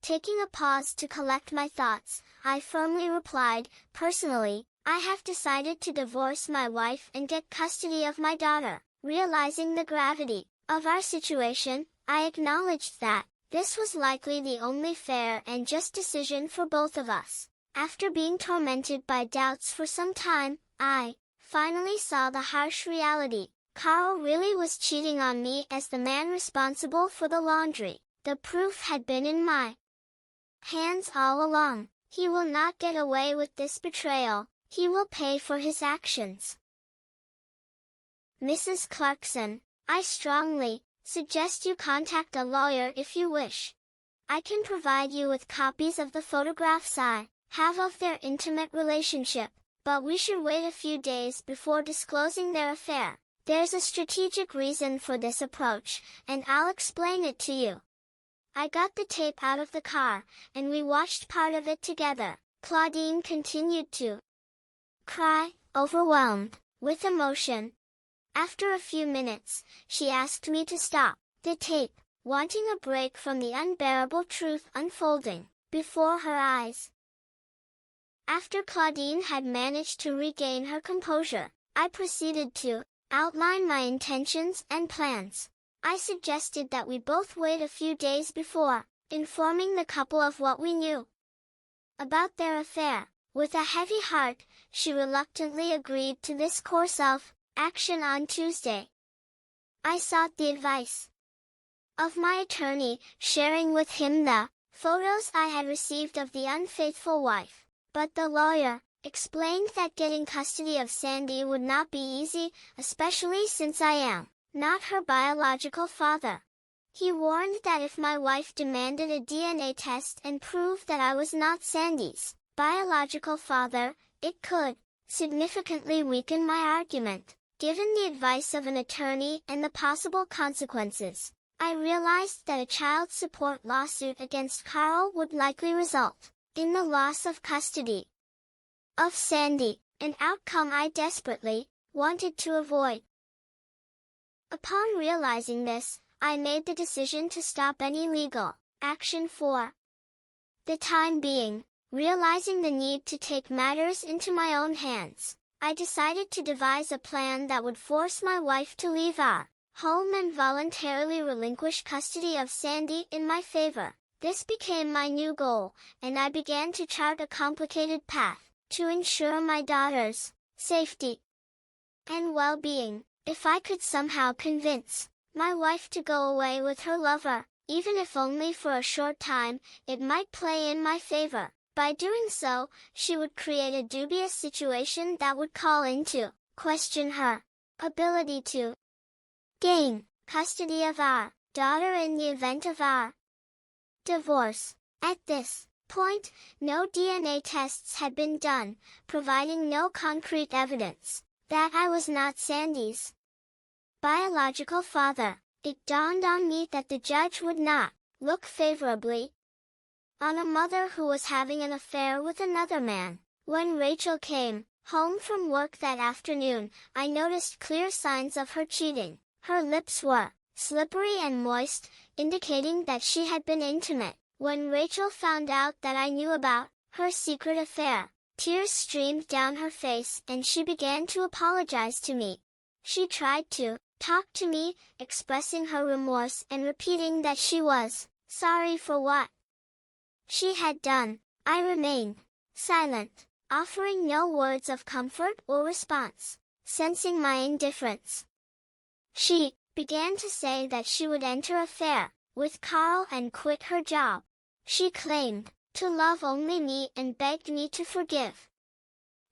S1: Taking a pause to collect my thoughts, I firmly replied, personally, I have decided to divorce my wife and get custody of my daughter. Realizing the gravity of our situation, I acknowledged that this was likely the only fair and just decision for both of us. After being tormented by doubts for some time, I finally saw the harsh reality. Carl really was cheating on me as the man responsible for the laundry. The proof had been in my hands all along. He will not get away with this betrayal. He will pay for his actions. Mrs. Clarkson, I strongly suggest you contact a lawyer if you wish. I can provide you with copies of the photographs I have of their intimate relationship, but we should wait a few days before disclosing their affair. There's a strategic reason for this approach, and I'll explain it to you. I got the tape out of the car, and we watched part of it together. Claudine continued to cry, overwhelmed with emotion. After a few minutes, she asked me to stop the tape, wanting a break from the unbearable truth unfolding before her eyes. After Claudine had managed to regain her composure, I proceeded to outline my intentions and plans. I suggested that we both wait a few days before informing the couple of what we knew about their affair. With a heavy heart, she reluctantly agreed to this course of action on Tuesday. I sought the advice of my attorney, sharing with him the photos I had received of the unfaithful wife. But the lawyer explained that getting custody of Sandy would not be easy, especially since I am not her biological father. He warned that if my wife demanded a DNA test and proved that I was not Sandy's biological father, it could significantly weaken my argument. Given the advice of an attorney and the possible consequences, I realized that a child support lawsuit against Carl would likely result in the loss of custody of Sandy, an outcome I desperately wanted to avoid. Upon realizing this, I made the decision to stop any legal action for the time being. Realizing the need to take matters into my own hands, I decided to devise a plan that would force my wife to leave our home and voluntarily relinquish custody of Sandy in my favor. This became my new goal, and I began to chart a complicated path to ensure my daughter's safety and well-being. If I could somehow convince my wife to go away with her lover, even if only for a short time, it might play in my favor. By doing so, she would create a dubious situation that would call into question her ability to gain custody of our daughter in the event of our divorce. At this point, no DNA tests had been done, providing no concrete evidence that I was not Sandy's biological father. It dawned on me that the judge would not look favorably on a mother who was having an affair with another man. When Rachel came home from work that afternoon, I noticed clear signs of her cheating. Her lips were slippery and moist, indicating that she had been intimate. When Rachel found out that I knew about her secret affair, tears streamed down her face and she began to apologize to me. She tried to talk to me, expressing her remorse and repeating that she was sorry for what she had done. I remained silent, offering no words of comfort or response. Sensing my indifference, she began to say that she would enter a affair with Carl and quit her job. She claimed to love only me and begged me to forgive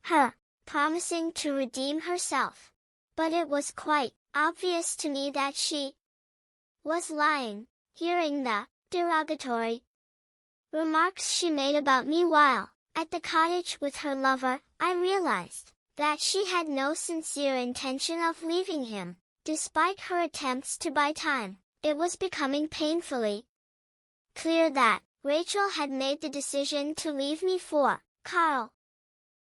S1: her, promising to redeem herself. But it was quite obvious to me that she was lying. Hearing the derogatory remarks she made about me while at the cottage with her lover, I realized that she had no sincere intention of leaving him. Despite her attempts to buy time, it was becoming painfully clear that Rachel had made the decision to leave me for Carl.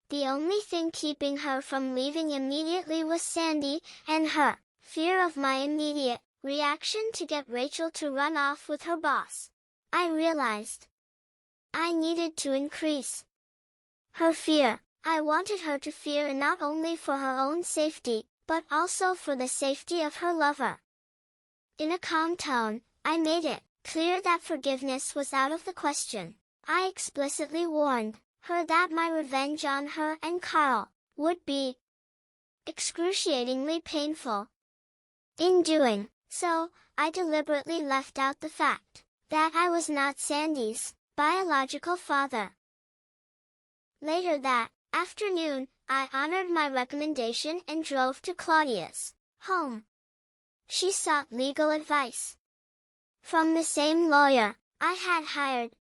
S1: The only thing keeping her from leaving immediately was Sandy, and her fear of my immediate reaction to get Rachel to run off with her boss. I realized I needed to increase her fear. I wanted her to fear not only for her own safety, but also for the safety of her lover. In a calm tone, I made it clear that forgiveness was out of the question. I explicitly warned her that my revenge on her and Carl would be excruciatingly painful. In doing so, I deliberately left out the fact that I was not Sandy's biological father. Later that afternoon, I honored my recommendation and drove to Claudia's home. She sought legal advice from the same lawyer I had hired.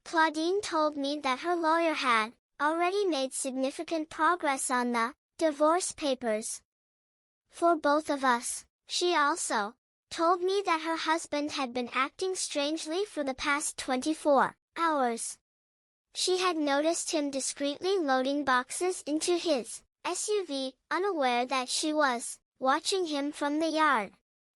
S1: Claudine told me that her lawyer had already made significant progress on the divorce papers for both of us. She also told me that her husband had been acting strangely for the past 24 hours. She had noticed him discreetly loading boxes into his SUV, unaware that she was watching him from the yard.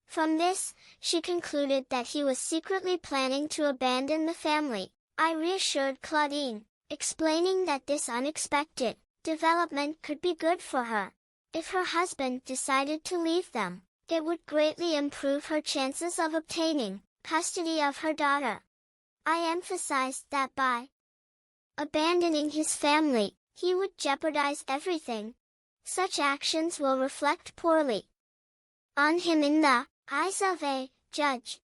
S1: From this, she concluded that he was secretly planning to abandon the family. I reassured Claudine, explaining that this unexpected development could be good for her. If her husband decided to leave them, it would greatly improve her chances of obtaining custody of her daughter. I emphasized that by abandoning his family, he would jeopardize everything. Such actions will reflect poorly on him in the eyes of a judge.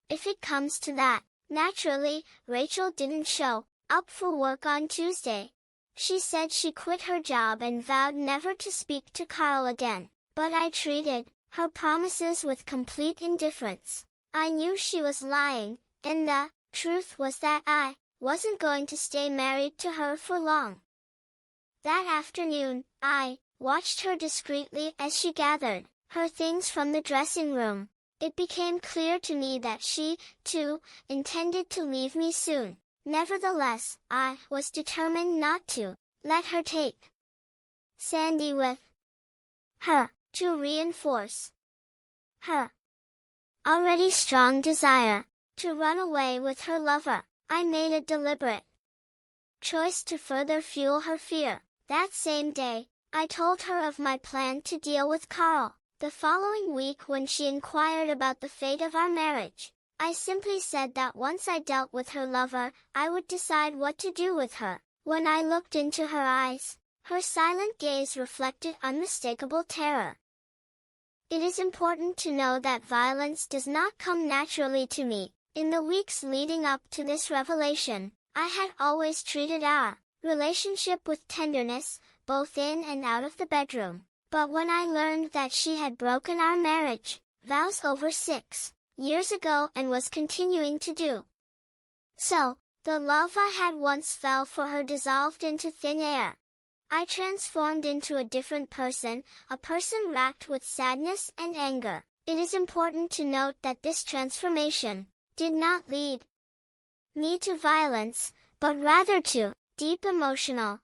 S1: If it comes to that, naturally, Rachel didn't show up for work on Tuesday. She said she quit her job and vowed never to speak to Carl again, but I treated her promises with complete indifference. I knew she was lying, and the truth was that I wasn't going to stay married to her for long. That afternoon, I watched her discreetly as she gathered her things from the dressing room. It became clear to me that she, too, intended to leave me soon. Nevertheless, I was determined not to let her take Sandy with her, to reinforce her already strong desire to run away with her lover. I made a deliberate choice to further fuel her fear. That same day, I told her of my plan to deal with Carl. The following week, when she inquired about the fate of our marriage, I simply said that once I dealt with her lover, I would decide what to do with her. When I looked into her eyes, her silent gaze reflected unmistakable terror. It is important to know that violence does not come naturally to me. In the weeks leading up to this revelation, I had always treated our relationship with tenderness, both in and out of the bedroom. But when I learned that she had broken our marriage vows over 6 years ago and was continuing to do so, the love I had once felt for her dissolved into thin air. I transformed into a different person, a person racked with sadness and anger. It is important to note that this transformation did not lead me to violence, but rather to deep emotional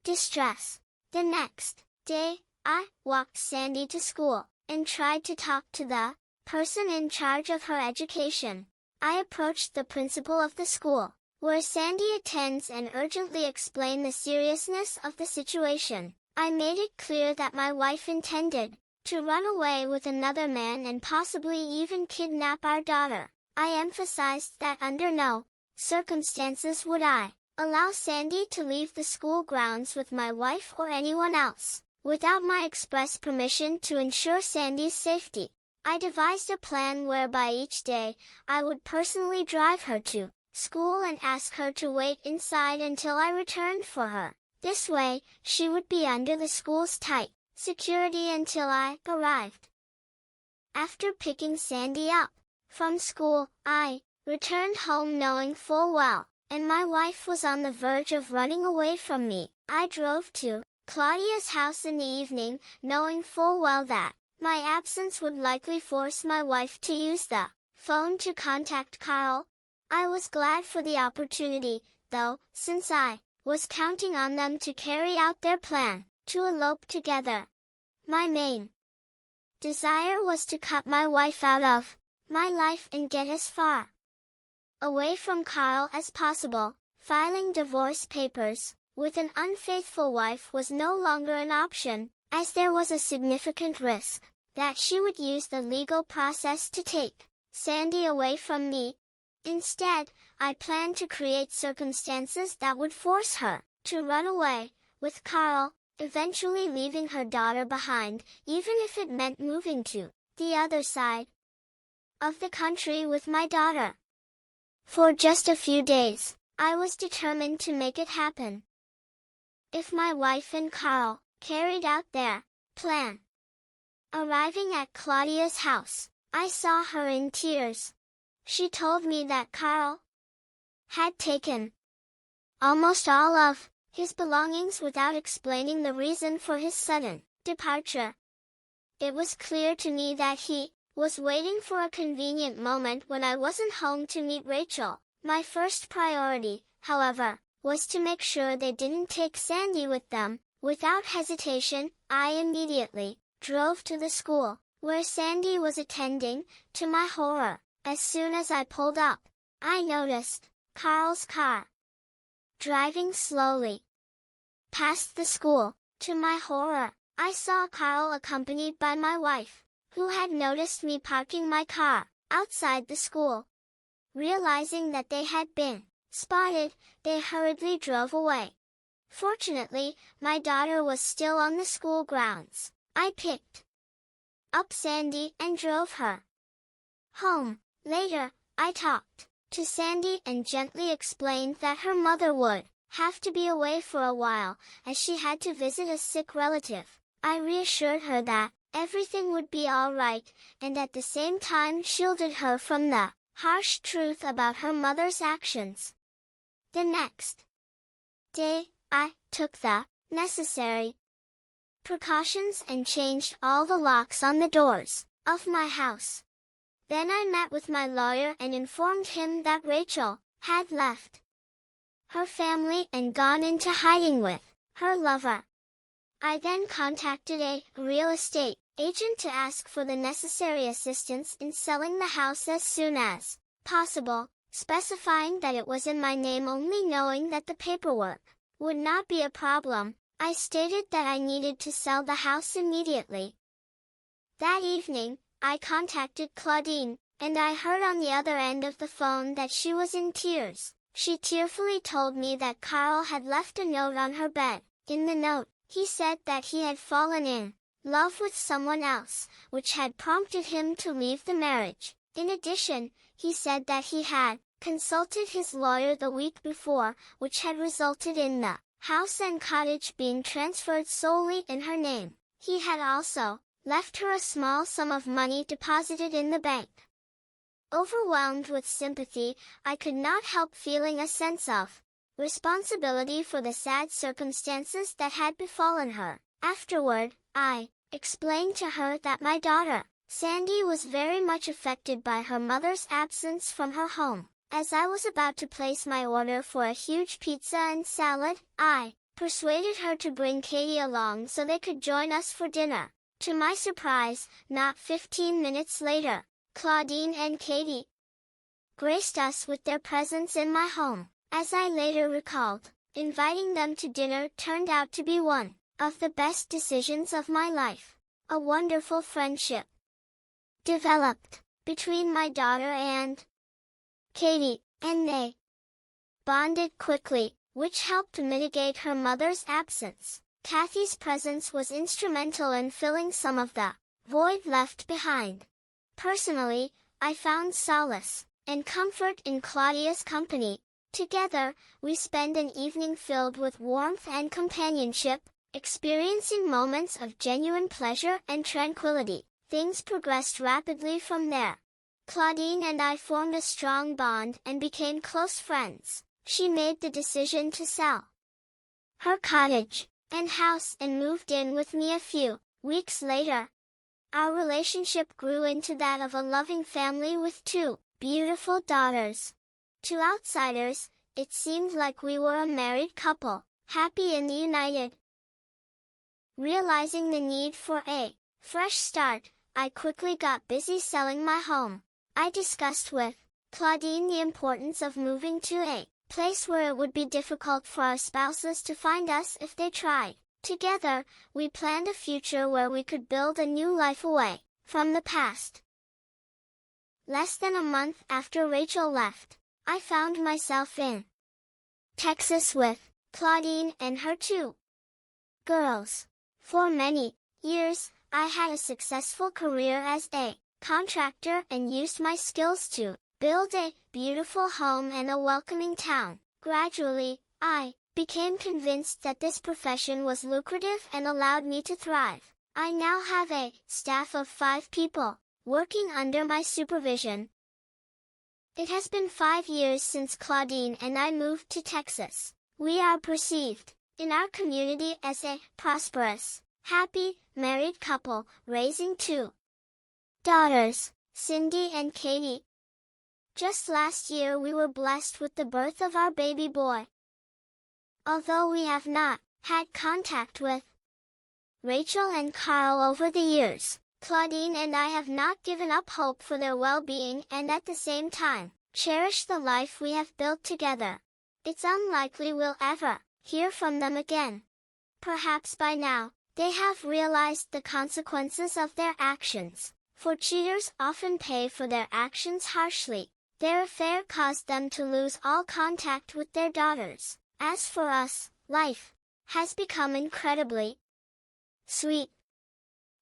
S1: distress. The next day, I walked Sandy to school and tried to talk to the person in charge of her education. I approached the principal of the school, where Sandy attends, and urgently explained the seriousness of the situation. I made it clear that my wife intended to run away with another man and possibly even kidnap our daughter. I emphasized that under no circumstances would I allow Sandy to leave the school grounds with my wife or anyone else without my express permission to ensure Sandy's safety. I devised a plan whereby each day, I would personally drive her to school and ask her to wait inside until I returned for her. This way, she would be under the school's tight security until I arrived. After picking Sandy up from school, I returned home knowing full well, and my wife was on the verge of running away from me. I drove to Claudia's house in the evening, knowing full well that my absence would likely force my wife to use the phone to contact Carl. I was glad for the opportunity, though, since I was counting on them to carry out their plan to elope together. My main desire was to cut my wife out of my life and get as far away from Carl as possible. Filing divorce papers with an unfaithful wife was no longer an option, as there was a significant risk that she would use the legal process to take Sandy away from me. Instead, I planned to create circumstances that would force her to run away with Carl, eventually leaving her daughter behind, even if it meant moving to the other side of the country with my daughter. For just a few days, I was determined to make it happen. If my wife and Carl carried out their plan. Arriving at Claudia's house, I saw her in tears. She told me that Carl had taken almost all of his belongings without explaining the reason for his sudden departure. It was clear to me that he was waiting for a convenient moment when I wasn't home to meet Rachel. My first priority, however, was to make sure they didn't take Sandy with them. Without hesitation, I immediately drove to the school where Sandy was attending. To my horror, as soon as I pulled up, I noticed Carl's car driving slowly past the school. To my horror, I saw Carl accompanied by my wife, who had noticed me parking my car outside the school. Realizing that they had been spotted, they hurriedly drove away. Fortunately, my daughter was still on the school grounds. I picked up Sandy and drove her home. Later, I talked to Sandy and gently explained that her mother would have to be away for a while, as she had to visit a sick relative. I reassured her that everything would be all right, and at the same time shielded her from the harsh truth about her mother's actions. The next day, I took the necessary precautions and changed all the locks on the doors of my house. Then I met with my lawyer and informed him that Rachel had left her family and gone into hiding with her lover. I then contacted a real estate agent to ask for the necessary assistance in selling the house as soon as possible, specifying that it was in my name only, knowing that the paperwork would not be a problem. I stated that I needed to sell the house immediately. That evening, I contacted Claudine, and I heard on the other end of the phone that she was in tears. She tearfully told me that Carl had left a note on her bed. In the note, he said that he had fallen in love with someone else, which had prompted him to leave the marriage. In addition, he said that he had consulted his lawyer the week before, which had resulted in the house and cottage being transferred solely in her name. He had also left her a small sum of money deposited in the bank. Overwhelmed with sympathy, I could not help feeling a sense of responsibility for the sad circumstances that had befallen her. Afterward, I explained to her that my daughter, Sandy, was very much affected by her mother's absence from her home. As I was about to place my order for a huge pizza and salad, I persuaded her to bring Katie along so they could join us for dinner. To my surprise, not 15 minutes later, Claudine and Katie graced us with their presence in my home. As I later recalled, inviting them to dinner turned out to be one of the best decisions of my life. A wonderful friendship developed between my daughter and Katie, and they bonded quickly, which helped mitigate her mother's absence. Kathy's presence was instrumental in filling some of the void left behind. Personally, I found solace and comfort in Claudia's company. Together, we spent an evening filled with warmth and companionship, experiencing moments of genuine pleasure and tranquility. Things progressed rapidly from there. Claudine and I formed a strong bond and became close friends. She made the decision to sell her cottage and house and moved in with me a few weeks later. Our relationship grew into that of a loving family with two beautiful daughters. To outsiders, it seemed like we were a married couple, happy and united. Realizing the need for a fresh start, I quickly got busy selling my home. I discussed with Claudine the importance of moving to a place where it would be difficult for our spouses to find us if they tried. Together, we planned a future where we could build a new life away from the past. Less than a month after Rachel left, I found myself in Texas with Claudine and her two girls. For many years, I had a successful career as a contractor and used my skills to build a beautiful home and a welcoming town. Gradually, I became convinced that this profession was lucrative and allowed me to thrive. I now have a staff of 5 people working under my supervision. It has been 5 years since Claudine and I moved to Texas. We are perceived in our community as a prosperous, happy, married couple, raising 2 daughters, Cindy and Katie. Just last year we were blessed with the birth of our baby boy. Although we have not had contact with Rachel and Carl over the years, Claudine and I have not given up hope for their well-being and at the same time, cherish the life we have built together. It's unlikely we'll ever hear from them again. Perhaps by now, they have realized the consequences of their actions, for cheaters often pay for their actions harshly. Their affair caused them to lose all contact with their daughters. As for us, life has become incredibly sweet.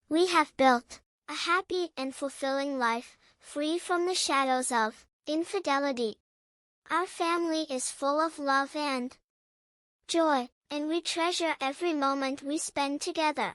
S1: We have built a happy and fulfilling life, free from the shadows of infidelity. Our family is full of love and joy, and we treasure every moment we spend together.